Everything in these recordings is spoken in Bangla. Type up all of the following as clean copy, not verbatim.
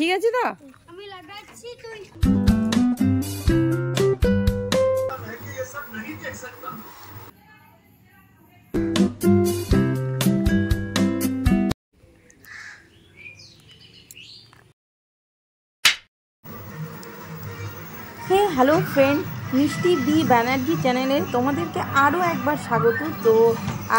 ঠিক আছে তো? আমি লাগাচ্ছি তুই হ্যালো ফ্রেন্ড, মিষ্টি বি ব্যানার্জি চ্যানেলে তোমাদেরকে আরও একবার স্বাগত। তো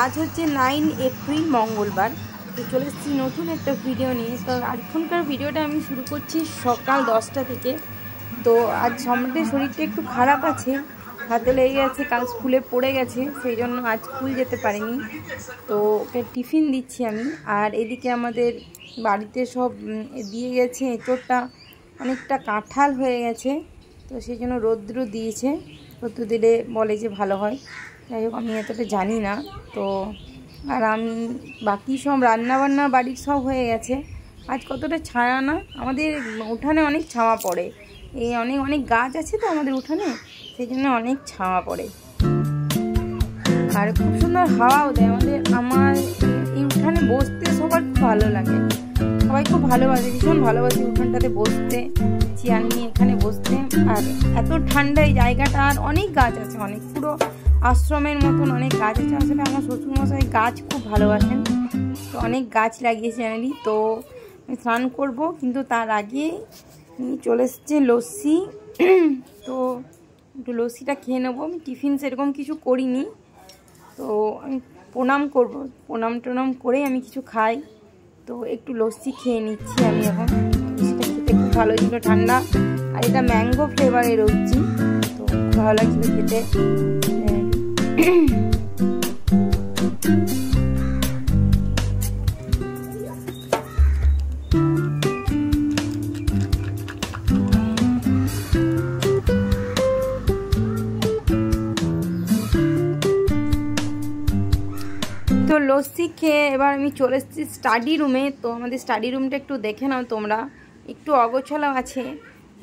আজ হচ্ছে 9 এপ্রিল মঙ্গলবার। তো চলে এসেছি নতুন একটা ভিডিও নিয়ে। তো এখনকার ভিডিওটা আমি শুরু করছি সকাল 10টা থেকে। তো আজ সম্রাটের শরীরটা একটু খারাপ আছে, হাতে লেগে গেছে, কাল স্কুলে পড়ে গেছে, সেই জন্য আজ স্কুল যেতে পারিনি। তো ওকে টিফিন দিচ্ছি আমি। আর এদিকে আমাদের বাড়িতে সব দিয়ে গেছে, এঁচোড়টা অনেকটা কাঁঠাল হয়ে গেছে, তো সেই জন্য রৌদ্র দিয়েছে, রৌদ্র দিলে বলে যে ভালো হয়। যাই হোক, আমি এতটা জানি না। তো আর আমি বাকি সব রান্নাবান্না বাড়ির সব হয়ে গেছে। আজ কতটা ছায়া না, আমাদের উঠানে অনেক ছাওয়া পড়ে, এই অনেক অনেক গাছ আছে তো আমাদের উঠানে, সেই জন্য অনেক ছাওয়া পড়ে আর খুব সুন্দর হাওয়াও দেয় আমার এই উঠানে বসতে সবার খুব ভালো লাগে, সবাই খুব ভালোবাসে, ভীষণ ভালোবাসে উঠানটাতে বসতে, চেয়ার নিয়ে এখানে বসতে। আর এত ঠান্ডা এই জায়গাটা, আর অনেক গাছ আছে, অনেক পুরো আশ্রমের মতন অনেক গাছ আছে। আসলে আমার শ্বশুরমশাই গাছ খুব ভালোবাসেন, তো অনেক গাছ লাগিয়েছে জানি। তো আমি স্নান করব, কিন্তু তার আগে চলে এসছে লস্যি। তো একটু লস্যিটা খেয়ে নেবো। আমি টিফিন সেরকম কিছু করিনি, তো আমি প্রণাম করব, প্রণাম টনাম করেই আমি কিছু খাই। তো একটু লস্যি খেয়ে নিচ্ছি আমি এখন। লস্যিটা খেতে খুব ভালো ছিল, ঠান্ডা, আর এটা ম্যাঙ্গো ফ্লেভারের লস্যি, তো খুব ভালো লাগছিল খেতে। তো লস্যি খেয়ে এবার আমি চলে এসেছি স্টাডি রুমে। তো আমাদের স্টাডি রুমটা একটু দেখে নাও তোমরা, একটু অগোছালো আছে,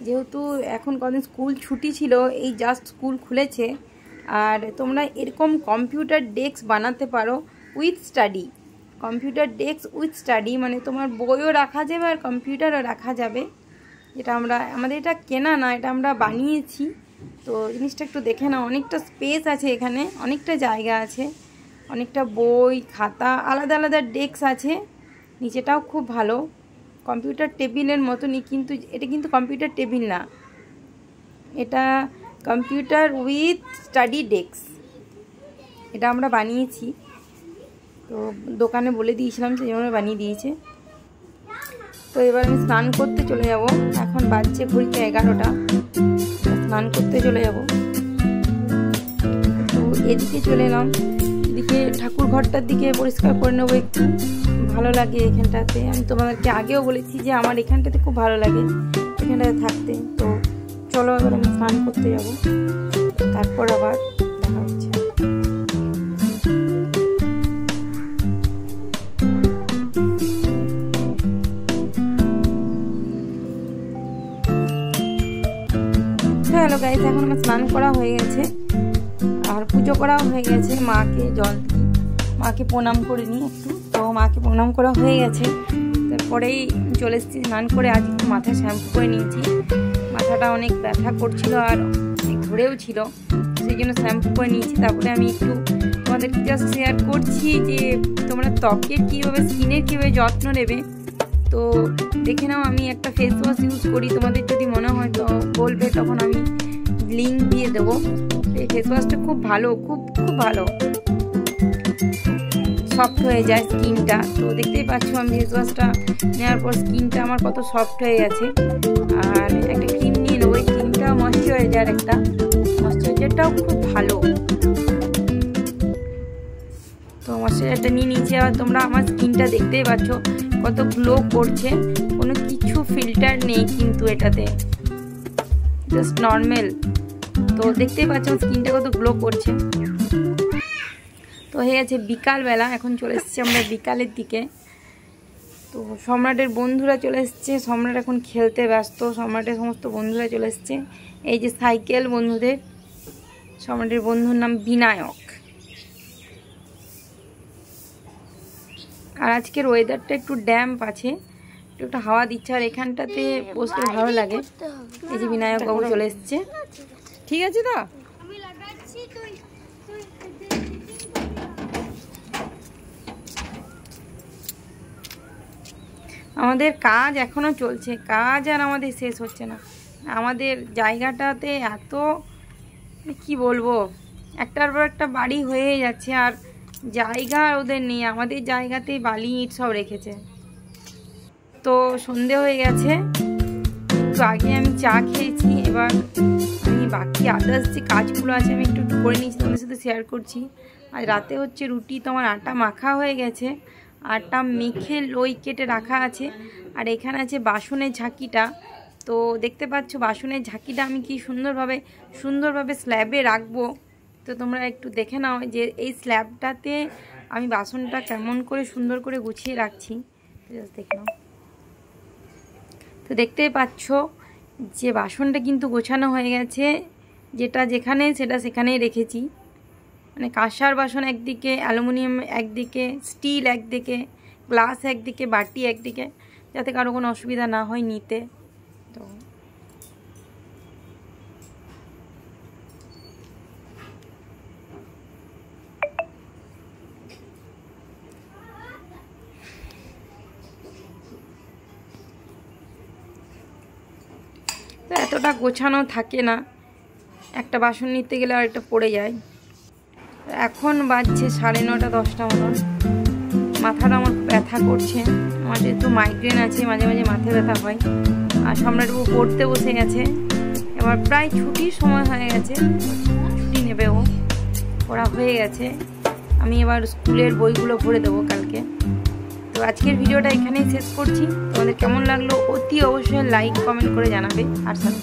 যেহেতু এখন কদিন স্কুল ছুটি ছিল, এই জাস্ট স্কুল খুলেছে। আর তোমরা এরকম কম্পিউটার ডেস্ক বানাতে পারো with study, computer desk with study, মানে তোমার বইও রাখা যাবে আর কম্পিউটারও রাখা যাবে। এটা আমাদের এটা কেনা না, এটা আমরা বানিয়েছি। তো জিনিসটা একটু দেখে নাও, অনেকটা স্পেস আছে এখানে, অনেকটা জায়গা আছে, অনেকটা বই খাতা, আলাদা আলাদা ডেস্ক আছে, নিচেটাও খুব ভালো, কম্পিউটার টেবিলের মতনই, কিন্তু এটা কিন্তু কম্পিউটার টেবিল না, এটা কম্পিউটার উইথ স্টাডি ডেস্ক, এটা আমরা বানিয়েছি। তো দোকানে বলে দিয়েছিলাম, সেই জন্য বানিয়ে দিয়েছে। তো এবার আমি স্নান করতে চলে যাব, এখন বাজছে ঘড়িতে 11টা, স্নান করতে চলে যাব। তো এদিকে চলে এলাম, এদিকে ঠাকুর ঘরটার দিকে পরিষ্কার করে নেবো একটু, ভালো লাগে এখানটাতে। আমি তোমাদেরকে আগেও বলেছি যে আমার এখানটাতে খুব ভালো লাগে এখানটাতে থাকতে। তো চলো এবার আমি স্নান করতে যাব, তারপর আবার দেখা হচ্ছে। হ্যালো গাইস, এখন আমার স্নান করা হয়ে গেছে আর পুজো করাও হয়ে গেছে। মাকে জল দিই, মাকে প্রণাম করে নিই একটু। তো মাকে প্রণাম করা হয়ে গেছে, তারপরেই চলে এসেছি স্নান করে। আজ একটু মাথায় শ্যাম্পু করে নিয়েছি, মাথাটা অনেক ব্যথা করছিল আর অনেক ধরেও ছিল, সেই জন্য শ্যাম্পু করে নিয়েছি। তারপরে আমি একটু তোমাদেরকে জাস্ট শেয়ার করছি যে তোমরা ত্বকের কীভাবে, স্কিনের কীভাবে যত্ন নেবে। তো দেখে নাও, আমি একটা ফেস ওয়াশ ইউজ করি, তোমাদের যদি মনে হয় তো বলবে, তখন আমি লিঙ্ক দিয়ে দেবো। এই ফেস ওয়াশটা খুব ভালো, খুব খুব ভালো, সফট হয়ে যায় স্কিনটা। তো দেখতেই পাচ্ছ আমি ফেস ওয়াশটা নেওয়ার পর স্কিনটা আমার কত সফট হয়ে গেছে। আর একটা ক্রিম নিয়ে নেবো, এই ক্রিমটা ময়শ্চারাইজার, একটা ময়শ্চারাইজারটাও খুব ভালো। তো ময়শ্চারাইজারটা নিয়ে নিচে, আর তোমরা আমার স্কিনটা দেখতেই পাচ্ছ কত গ্লো করছে, কোনো কিছু ফিল্টার নেই কিন্তু এটাতে, জাস্ট নর্মাল। তো দেখতেই পাচ্ছ স্কিনটা কত গ্লো করছে। তো হয়ে গেছে বিকালবেলা, এখন চলে এসেছি আমরা বিকালের দিকে। তো সম্রাটের বন্ধুরা চলে এসছে, সম্রাট এখন খেলতে ব্যস্ত, সম্রাটের সমস্ত বন্ধুরা চলে এসছে। এই যে সাইকেল বন্ধুদের, সম্রাটের বন্ধুর নাম বিনায়ক। আর আজকের ওয়েদারটা একটু ড্যাম্প আছে, একটু হাওয়া দিচ্ছে, আর এখানটাতে বসতে ভালো লাগে। এই যে বিনায়ক বাবু চলে এসছে, ঠিক আছে তো? আমি লাগাচ্ছি তুই আমাদের কাজ এখনো চলছে, কাজ আর আমাদের শেষ হচ্ছে না। আমাদের জায়গাটাতে এত কি বলবো, একটার পর একটা বাড়ি হয়ে যাচ্ছে, আর জায়গা ওদের নেই। আমাদের জায়গাতেই বালি ইট সব রেখেছে। তো সন্ধে হয়ে গেছে, একটু আগে আমি চা খেয়েছি। এবার আমি বাকি আদার্স যে কাজগুলো আছে আমি একটু করে নিয়েছি, তোমাদের সাথে শেয়ার করছি। আজ রাতে হচ্ছে রুটি, তোমার আটা মাখা হয়ে গেছে, আটা মেখে লই কেটে রাখা আছে। আর এখানে আছে বাসনের ঝাঁকিটা। তো দেখতে পাচ্ছ বাসনের ঝাঁকিটা আমি কি সুন্দরভাবে স্ল্যাবে রাখবো। তো তোমরা একটু দেখে নাও যে এই স্ল্যাবটাতে আমি বাসনটা কেমন করে সুন্দর করে গুছিয়ে রাখছি, দেখে নাও। তো দেখতেই পাচ্ছ যে বাসনটা কিন্তু গোছানো হয়ে গেছে, যেটা যেখানে সেটা সেখানেই রেখেছি। মানে কাঁসার বাসন একদিকে, অ্যালুমিনিয়াম একদিকে, স্টিল একদিকে, গ্লাস একদিকে, বাটি একদিকে, যাতে কারো কোনো অসুবিধা না হয় নিতে। তো এতটা গোছানো থাকে না, একটা বাসন নিতে গেলে আর একটা পড়ে যায়। এখন বাজছে 9:30 10টা মতন। মাথাটা আমার ব্যথা করছে, আমার যেহেতু মাইগ্রেন আছে, মাঝে মাঝে মাথা ব্যথা হয়। আর সম্রাটবাবু পড়তে বসে গেছে, এবার প্রায় ছুটির সময় হয়ে গেছে, ছুটি নেবে ও, পড়া হয়ে গেছে। আমি এবার স্কুলের বইগুলো ভরে দেবো কালকে। তো আজকের ভিডিওটা এখানেই শেষ করছি। তোমাদের কেমন লাগলো অতি অবশ্যই লাইক কমেন্ট করে জানাবে, আর সাথে